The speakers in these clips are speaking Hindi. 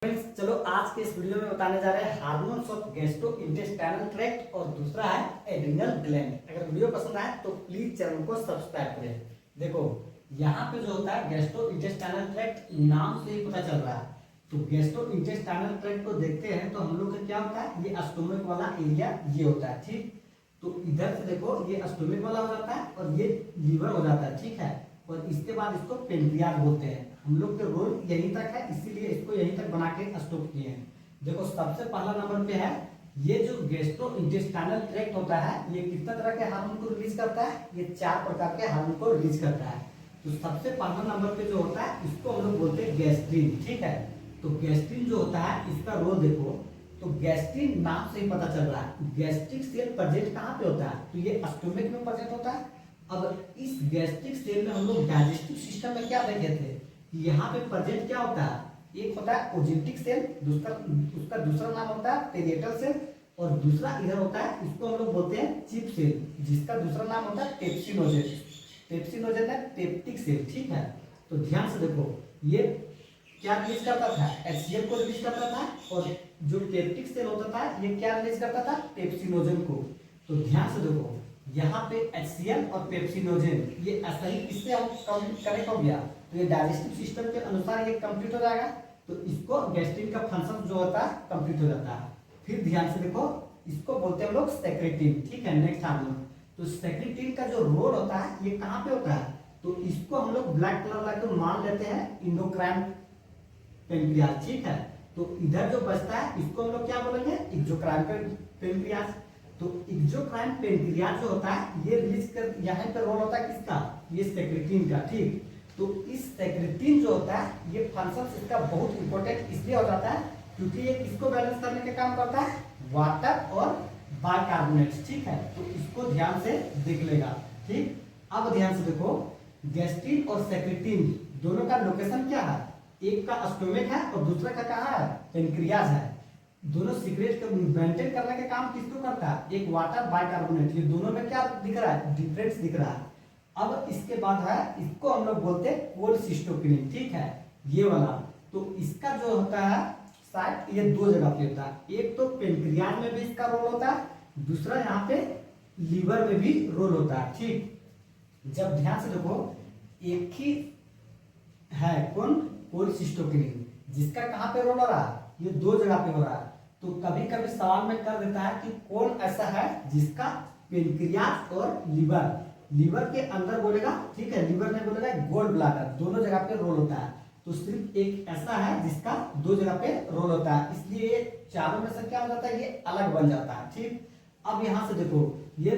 फ्रेंड्स, चलो आज के इस वीडियो में बताने जा रहे हैं हार्मोन्स ऑफ गैस्ट्रोइंटेस्टाइनल ट्रैक्ट और दूसरा है एड्रिनल ग्लैंड। अगर वीडियो पसंद आए तो प्लीज चैनल को सब्सक्राइब करें। देखो यहाँ पे जो होता है गैस्ट्रोइंटेस्टाइनल ट्रैक्ट, नाम से ही पता चल रहा है। तो गैस्ट्रोइंटेस्टाइनल ट्रैक्ट को देखते हैं तो हम लोग का क्या होता है, ये स्टोमक वाला एरिया ये होता है। ठीक, तो इधर से देखो ये स्टोमक वाला हो जाता है और ये लीवर हो जाता है। ठीक है, और इसके बाद इसको पेनक्रियाज बोलते हैं। हम लोग के रोल यहीं तक है, इसीलिए इसको यहीं तक बना के स्टॉप किए हैं। देखो सबसे पहला नंबर पे है ये जो गैस्ट्रोइंटेस्टाइनल ट्रैक्ट होता है, ये कितना तरह के हार्मोन को रिलीज करता है, ये 4 प्रकार के हार्मोन को रिलीज करता है। तो सबसे पहला नंबर पे जो होता है इसको हम लोग बोलते हैं गैस्ट्रिन। ठीक है, तो गैस्ट्रिन जो होता है इसका रोल देखो, तो गैस्ट्रिन नाम से ही पता चल रहा है गैस्ट्रिक सेल प्रेजेंट कहाँ पे होता है, तो ये स्टोमक में प्रेजेंट होता है। अब इस गैस्ट्रिक सेल में हम लोग डाइजेस्टिव सिस्टम में क्या देखे थे, यहाँ पे प्रेजेंट क्या होता है, एक होता है ओजेंटिक सेल, उसका दूसरा नाम होता है पेरिएटल सेल, और दूसरा इधर होता है, इसको हम लोग बोलते हैं चिप सेल, जिसका दूसरा नाम होता है पेप्सिनोजेन। पेप्सिनोजेन है पेप्टिक सेल। ठीक है, तो ध्यान से देखो ये क्या रिलीज करता था, HCl को रिलीज करता था, और जो पेप्टिक सेल होता था ये क्या रिलीज करता था, पेप्सिनोजेन को। तो ध्यान से देखो यहाँ पे HCl और पेप्सिनोजेन ये ऐसा ही इससे हम कनेक्ट हो गया, तो ये डाइजेस्टिव सिस्टम के अनुसार ये कंप्लीट हो जाएगा। तो इसको गैस्ट्रिन का फंक्शन जो होता है कंप्लीट हो जाता है। फिर ध्यान से देखो इसको बोलते हैं हम लोग सेक्रेटिन। ठीक है, नेक्स्ट हार्मोन, तो सेक्रेटिन का जो रोल होता है ये कहाँ पे होता है, तो इसको हम लोग ब्लैक कलर लगा मान लेते हैं इंडोक्राइन पेनक्रियाज। ठीक है, तो इधर जो बचता है इसको हम लोग क्या बोलेंगे, एक्सोक्राइन पेनक्रियाज। तो एक्सोक्राइन पेनक्रियाज जो होता है ये रिलीज कर, यहाँ पे रोल होता है किसका, ये सेक्रेटिन का। ठीक, तो इस सेक्रेटिन जो होता है ये फंक्शन इसका बहुत इंपॉर्टेंट इसलिए हो जाता है क्योंकि ये किसको बैलेंस करने का काम करता है, वाटर और बाइकार्बोनेट्स। ठीक है, तो इसको ध्यान से देख लेगा। ठीक, अब ध्यान से देखो गैस्ट्रिन और सेक्रेटिन दोनों का लोकेशन क्या है, एक का स्टोमक है और दूसरा का कहाँ है, पेनक्रियाज है। दोनों सीक्रेट को मेंटेन करने का काम किसको करता है, एक वाटर बाइकार्बोनेट। ये दोनों में क्या दिख रहा है, डिफरेंस दिख रहा है। अब इसके बाद है, इसको हम लोग बोलते हैं कोलसिस्टोकिनिन। ठीक है, ये वाला, तो इसका जो होता है शायद ये 2 जगह पे होता है, एक तो पेनक्रियाज में भी इसका रोल होता है, दूसरा यहाँ पे लीवर में भी रोल होता है। ठीक, जब ध्यान से देखो एक ही है कौन, कोलसिस्टोकिनिन, जिसका कहाँ पे रोल हो रहा है, ये 2 जगह पे हो रहा है। तो कभी कभी सवाल में कर देता है कि कौन ऐसा है जिसका पेनक्रियाज और लीवर के अंदर बोलेगा, ठीक है, लीवर में बोलेगा गोल ब्लैडर, दोनों जगह पे रोल होता है। तो सिर्फ एक ऐसा है जिसका 2 जगह पे रोल होता है, इसलिए ये चारों में से क्या हो जाता है, ये अलग बन जाता है। ठीक, अब यहाँ से देखो ये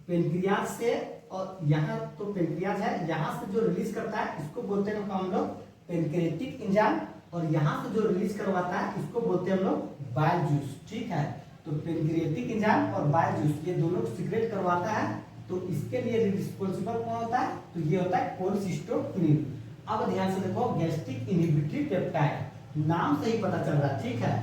पेनक्रियाज से, और यहाँ तो पेनक्रियाज है, यहाँ से जो रिलीज करता है इसको बोलते हैं हम लोग पेनक्रियाटिक एंजाइम, और यहाँ से जो रिलीज करवाता है इसको बोलते हैं हम लोग बाइल जूस। ठीक है, तो पेनक्रियाटिक एंजाइम और बाइल जूस ये दोनों सीक्रेट करवाता है, तो इसके लिए रिस्पॉन्सिबल कौन होता है, तो ये होता है कोलसिस्टोकिनिन। अब ध्यान से देखो गैस्ट्रिक इनहिबिटरी पेप्टाइड, नाम से ही पता चल रहा है। ठीक है,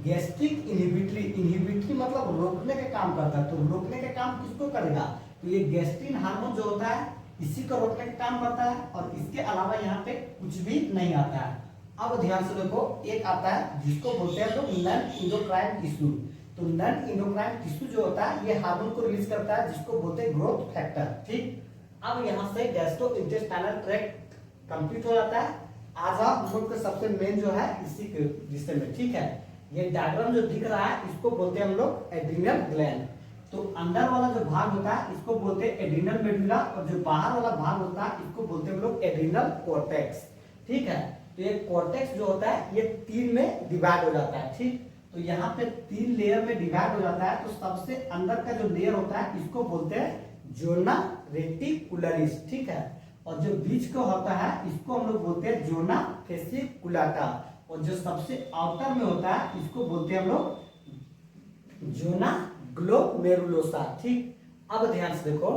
गैस्ट्रिक इनहिबिटरी मतलब रोकने का काम करता है, तो रोकने का काम किसको करेगा, तो ये गैस्ट्रिन हार्मोन जो होता है इसी को रोकने का काम करता है, और इसके अलावा यहाँ पे कुछ भी नहीं आता है। अब ध्यान से देखो एक आता है जिसको बोलते हैं लोग नॉन इंडोक्राइन टिश्यू। तो नॉन इंडोक्राइन टिश्यू जो होता है ये हार्मोन को रिलीज करता है जिसको बोलते हैं ग्रोथ फैक्टर। ठीक, अब यहाँ से गैस्ट्रोइंटेस्टाइनल ट्रैक्ट कंप्लीट हो जाता है। आज हम लोग का सबसे मेन जो है इसी के विषय में। ठीक है, ये डायग्राम जो दिख रहा है इसको बोलते हैं हम लोग एड्रिनल ग्लैंड। तो अंदर वाला जो भाग होता है इसको बोलते हैं एड्रिनल मेडुला, और जो बाहर वाला भाग होता है इसको बोलते हैं हम लोग एड्रिनल कॉर्टेक्स। ठीक है, तो ये कॉर्टेक्स जो होता है ये 3 में डिवाइड हो जाता है। ठीक, तो यहाँ पे 3 लेयर में डिवाइड हो जाता है। तो सबसे अंदर का जो लेयर होता है इसको बोलते हैं जोना रेटिकुलरिस। ठीक है, और जो बीच का होता है इसको हम लोग बोलते हैं जोना फेसिकुलाटा, और जो सबसे आउटर में होता है इसको बोलते हैं हम लोग जोना ग्लोमेरुलोसा। ठीक, अब ध्यान से देखो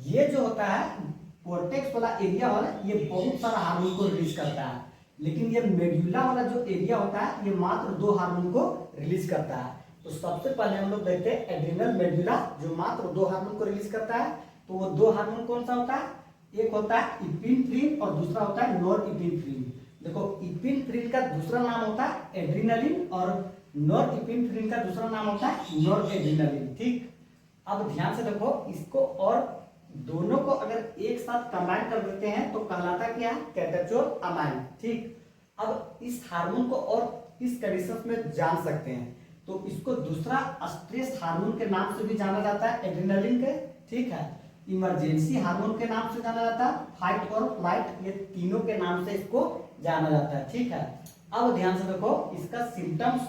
ये जो होता है कॉर्टेक्स वाला एरिया वाला ये बहुत सारा हार्मोन को रिलीज करता है, लेकिन ये मेडुला वाला जो एरिया होता है ये मात्र 2 हार्मोन को रिलीज करता है। तो सबसे पहले हम लोग देखते हैं एड्रिनल मेडुला जो मात्र 2 हार्मोन को रिलीज करता है। तो वो 2 हार्मोन कौन सा होता है, एक होता है इपिनेफ्रिन और दूसरा होता है नॉरएपिनेफ्रिन। देखो इपिनेफ्रिन का दूसरा नाम होता है एड्रिनलिन और नॉरएपिनेफ्रिन का दूसरा नाम होता है नॉरएड्रिनलिन। ठीक, अब ध्यान से देखो इसको, और दोनों को अगर एक साथ कंबाइन कर देते हैं तो कहलाता क्या है, कैटाचोल-अमाइन। ठीक, अब इस हार्मोन को और इस कंडीशन में जान सकते हैं, तो इसको दूसरा स्ट्रेस हार्मोन के नाम से भी जाना जाता है एड्रिनलिन के। ठीक है, इमरजेंसी हार्मोन के नाम से जाना जाता है, फाइट और फ्लाइट, ये तीनों के नाम से इसको जाना जाता है। ठीक है, अब ध्यान से देखो इसका सिम्टम्स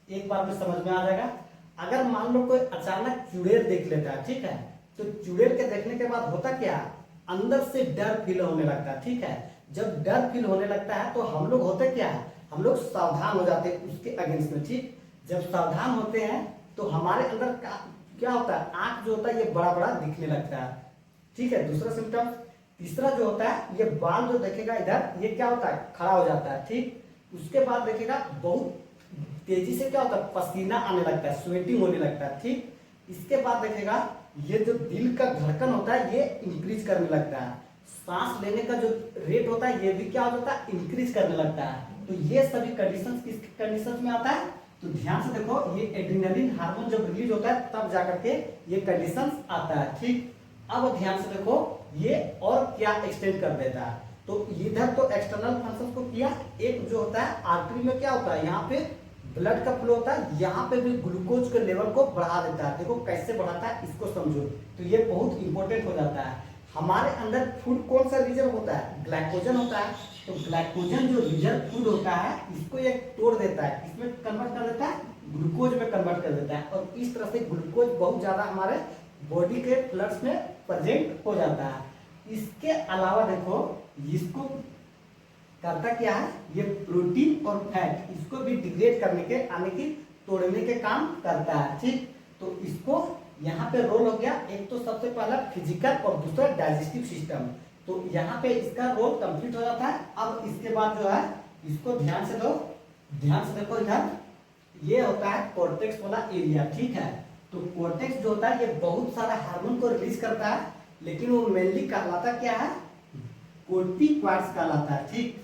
एक बार में समझ में आ जाएगा। अगर मान लो कोई अचानक चुड़ैल देख लेता है, ठीक है, तो चुड़ैल के देखने के बाद होता क्या, अंदर से डर फील होने लगता है। ठीक है, जब डर फील होने लगता है तो हम लोग होते क्या है, हम लोग सावधान हो जाते हैं उसके अगेंस्ट में। ठीक, जब सावधान होते हैं तो हमारे अंदर क्या होता है, आंख जो होता है ये बड़ा बड़ा दिखने लगता है। ठीक है, दूसरा सिम्टम। तीसरा जो होता है, ये बाल जो देखेगा इधर, ये क्या होता है, खड़ा हो जाता है। ठीक, उसके बाद देखेगा बहुत तेजी से क्या होता है, पसीना आने लगता है, स्वेटिंग होने लगता है। ठीक, इसके बाद देखेगा ये जो दिल का धड़कन होता है ये इंक्रीज करने लगता है, सांस लेने का जो रेट होता है ये भी क्या हो जाता है, इंक्रीज करने लगता है। तो ये सभी कंडीशंस किस कंडीशंस में आता है, तो ध्यान से देखो ये एड्रिनलिन हार्मोन जब रिलीज होता है तब जाकर के ये कंडीशंस आता है। ठीक, अब ध्यान से देखो ये और क्या एक्सटेंड कर देता है, तो इधर तो एक्सटर्नल फंक्शंस को किया, एक जो होता है आर्टरी में क्या होता है, यहाँ पे ब्लड का फ्लो होता है, यहाँ पे भी ग्लूकोज के लेवल को बढ़ा देता है। देखो कैसे बढ़ाता है इसको समझो, तो ये बहुत इंपॉर्टेंट हो जाता है। हमारे अंदर फूड कौन सा रिजर्व होता है, ग्लाइकोजन होता है, तो ग्लाइकोजन जो रिजर्व फूड होता है इसको ये तोड़ देता है, इसमें कन्वर्ट कर देता है, ग्लूकोज में कन्वर्ट कर देता है, और इस तरह से ग्लूकोज बहुत ज्यादा हमारे बॉडी के ब्लड्स में प्रेजेंट हो जाता है। इसके अलावा देखो इसको करता क्या है, ये प्रोटीन और फैट इसको भी डिग्रेड करने के, आने की तोड़ने के काम करता है। ठीक, तो इसको यहाँ पे रोल हो गया, एक तो सबसे पहला फिजिकल और दूसरा डाइजेस्टिव सिस्टम, तो यहाँ पे इसका रोल कंप्लीट हो जाता है। अब इसके बाद जो है इसको ध्यान से दो, ध्यान से देखो इधर ये होता है कॉर्टेक्स वाला एरिया। ठीक है, तो कॉर्टेक्स जो होता है ये बहुत सारा हार्मोन को रिलीज करता है, लेकिन वो मेनली कहलाता क्या है, कोर्टिकॉइड्स कहलाता है। ठीक,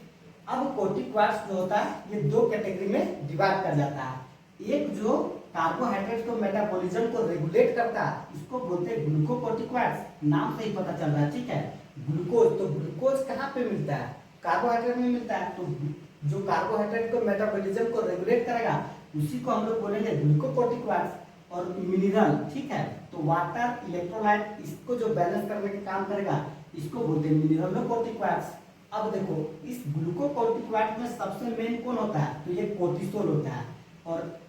अब कोर्टिकॉइड्स जो होता है ये दो कैटेगरी में डिवाइड कर जाता है, एक जो कार्बोहाइड्रेट को मेटाबॉलिज्म को रेगुलेट करता है इसको बोलते हैं ग्लूकोकोर्टिकॉइड्स, नाम से ही पता चल रहा है। ठीक है, ग्लूकोज, तो ग्लूकोज कहाँ पे मिलता है, कार्बोहाइड्रेट में मिलता है, तो जो कार्बोहाइड्रेट को मेटाबॉलिज्म को रेगुलेट करेगा उसी को हम लोग बोलेंगे ग्लूकोकोर्टिकॉइड्स। और मिनरल, ठीक है, तो वाटर, इलेक्ट्रोलाइट इसको जो बैलेंस करने का काम करेगा इसको बोलते हैं मिनरलोकोर्टिकॉइड्स। अब देखो इस ग्लूकोकोर्टिकॉइड में सबसे मेन कौन होता है, तो ये कोर्टिसोल होता है, और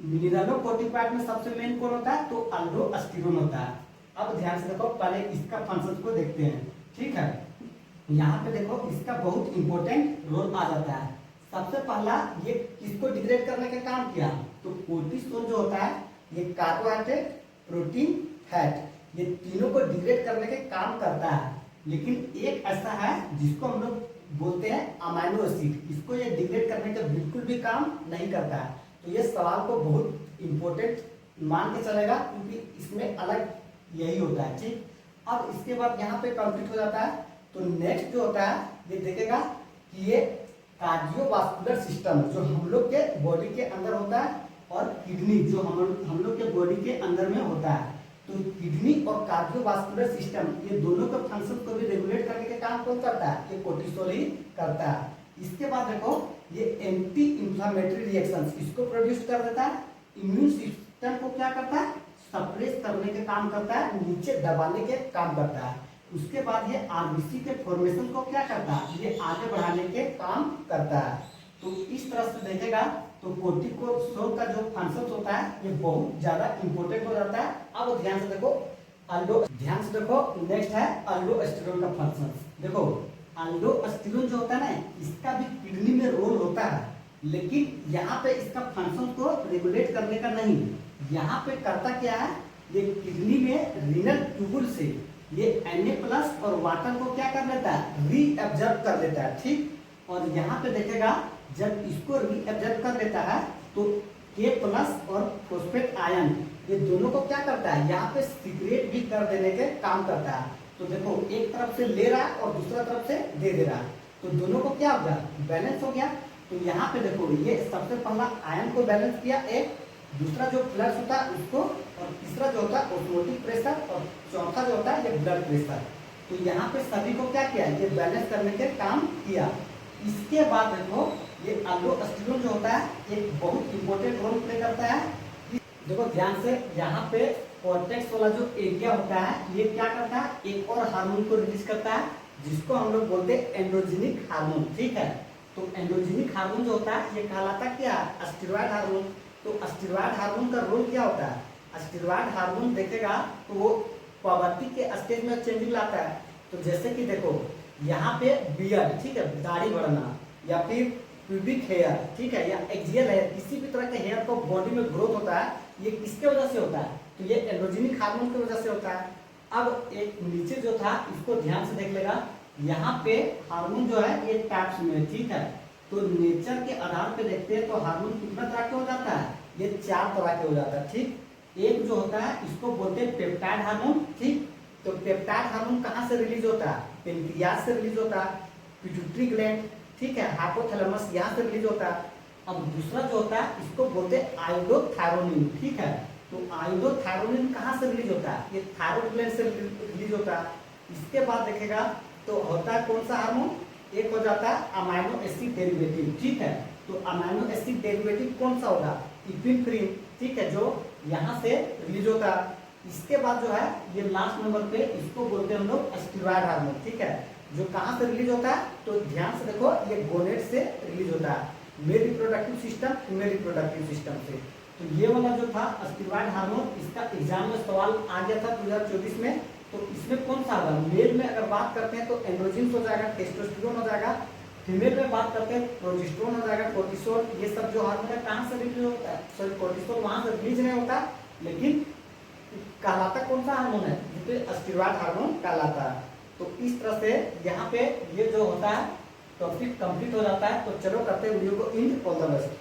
मिनरलोकोर्टिकॉइड में सबसे मेन कौन होता है, तो अल्डोस्टेरोन होता है। अब ध्यान से देखो पहले इसका फंक्शन को देखते हैं। ठीक है, यहाँ पे देखो इसका बहुत इंपॉर्टेंट रोल आ जाता है। सबसे पहला ये किसको डिग्रेड करने का काम किया, तो कोर्टिसोल जो होता है ये कार्बोहाइड्रेट, प्रोटीन, फैट ये तीनों को डिग्रेड करने के काम करता है, लेकिन एक ऐसा है जिसको हम लोग बोलते हैं अमाइनो एसिड, इसको ये डिग्रेड करने का बिल्कुल भी काम नहीं करता है। तो ये सवाल को बहुत इंपॉर्टेंट मान के चलेगा, क्योंकि इसमें अलग यही होता है। ठीक, अब इसके बाद यहाँ पे कंप्लीट हो जाता है, तो नेक्स्ट जो होता है ये देखेगा कि ये कार्डियोवास्कुलर सिस्टम जो हम लोग के बॉडी के अंदर होता है, और किडनी जो हम लोग के बॉडी के अंदर में होता है, तो किडनी और कार्डियोवास्कुलर सिस्टम ये दोनों के फंक्शन को भी रेगुलेट करने के काम कौन करता है, ये कोर्टिसोल ही करता है। इसके बाद देखो ये एंटी इंफ्लेमेटरी रिएक्शंस इसको प्रोड्यूस कर देता है, इम्यून सिस्टम को क्या करता है, सप्रेस करने के काम करता है, नीचे दबाने के काम करता है। उसके बाद ये आरबीसी के फॉर्मेशन को क्या करता है, ये आगे बढ़ाने के काम करता है। तो इस तरह से देखेगा तो कोर्टिकोसोल का जो फंक्शन होता है ये बहुत ज्यादा इंपॉर्टेंट हो जाता है। अब ध्यान से देखो ध्यान से देखो नेक्स्ट है अल्डोस्टेरोन का फंक्शन। देखो अल्डोस्टेरोन जो होता है ना इसका भी किडनी में रोल होता है, लेकिन यहाँ पे इसका फंक्शन को रेगुलेट करने का नहीं, यहाँ पे करता क्या है, ये किडनी में रीनल ट्यूबुल से ये Na+ और वाटर को क्या कर लेता है, रीअब्जॉर्ब कर लेता है। ठीक, और यहाँ पे देखेगा जब इसको रीअब्जॉर्ब कर लेता है तो K+ और फॉस्फेट आयन ये दोनों को क्या करता है, यहाँ पे सीक्रेट भी कर देने के काम करता है। तो देखो एक तरफ से ले रहा है और दूसरा तरफ से दे रहा है। तो दोनों को क्या हो गया, बैलेंस हो गया। तो यहाँ पे देखो ये सबसे पहला आयन को बैलेंस किया एक, दूसरा जो फ्लक्स होता है उसको, और तीसरा जो होता है ऑस्मोटिक प्रेशर, और चौथा जो होता है ये ब्लड प्रेशर। तो यहाँ पे सभी को क्या किया, ये बैलेंस करने के काम किया। इसके बाद देखो ये अल्डोस्टेरोन जो होता है एक बहुत इंपॉर्टेंट रोल प्ले करता है। देखो ध्यान से, यहाँ पे कॉर्टेक्स वाला जो एरिया होता है ये क्या करता है, एक और हार्मोन को रिलीज करता है जिसको हम लोग बोलते हैं एंड्रोजेनिक हार्मोन, ठीक है। तो एंड्रोजेनिक हार्मोन जो होता है ये कहलाता क्या, स्टेरॉयड हार्मोन। तो स्टेरॉयड हार्मोन का रोल क्या होता है, स्टेरॉयड हार्मोन देखेगा तो वो प्रवृत्ति के स्टेज में चेंजिंग लाता है। तो जैसे कि देखो यहाँ पे बियर्ड, ठीक है, दाढ़ी बढ़ना, या फिर प्यूबिक हेयर, ठीक है, या एक्सियल हेयर, किसी भी तरह के हेयर को बॉडी में ग्रोथ होता है, ये किसके वजह से होता है, तो ये एंड्रोजेनिक हार्मोन की वजह से होता है। अब एक नीचे जो था इसको ध्यान से देख लेगा, यहाँ पे हार्मोन जो है ये टाइप्स में है, ठीक है। तो नेचर के आधार पे देखते हैं तो हार्मोन कितना तरह के हो जाता है, ये 4 तरह के हो जाता है, ठीक। एक जो होता है इसको बोलते हैं पेप्टाइड हार्मोन, ठीक। तो पेप्टाइड हार्मोन कहाँ से रिलीज होता है, पेनक्रियास से रिलीज होता है, पिट्यूटरी ग्लैंड, ठीक है, हाइपोथैलेमस यहाँ से रिलीज होता है। अब दूसरा जो होता है इसको बोलते हैं आयोडोथायरोनिन, ठीक है। तो आयोडोथायरोनिन कहाँ से रिलीज होता है, ये थायराइड ग्लैंड से रिलीज होता है। इसके बाद देखेगा तो होता है कौन सा हार्मोन, एक हो जाता है अमाइनो एसिड डेरिवेटिव, ठीक है। तो अमाइनो एसिड डेरिवेटिव कौन सा होगा, इपिनेफ्रिन, ठीक है, जो यहाँ से रिलीज होता है। इसके बाद जो है ये लास्ट नंबर पे इसको बोलते हैं हम लोग स्टेरॉयड हार्मोन, ठीक है, जो कहाँ से रिलीज होता है, तो ध्यान से देखो ये गोनेट से रिलीज होता है, male reproductive system, female reproductive system से। तो ये वाला जो था स्टेरॉयड हार्मोन, इसका एग्जाम में सवाल आ गया था 2024 में। तो इसमें कौन सा होगा, मेल में अगर बात करते हैं तो एंड्रोजिन हो जाएगा, टेस्टोस्टेरोन हो जाएगा, फीमेल में बात करते हैं प्रोजेस्टेरोन हो जाएगा, कोर्टिसोल। ये सब जो हार्मोन है कहाँ से रिलीज होता है, सॉरी कोर्टिसोल वहां से रिलीज नहीं होता, लेकिन कहलाता कौन सा हार्मोन है, जिसपे स्टेरॉयड हार्मोन कहलाता है। तो इस तरह से यहाँ पे ये जो होता है टॉपिक कंप्लीट हो जाता है। तो चलो करते हैं वीडियो को एंड, ऑल द बेस्ट।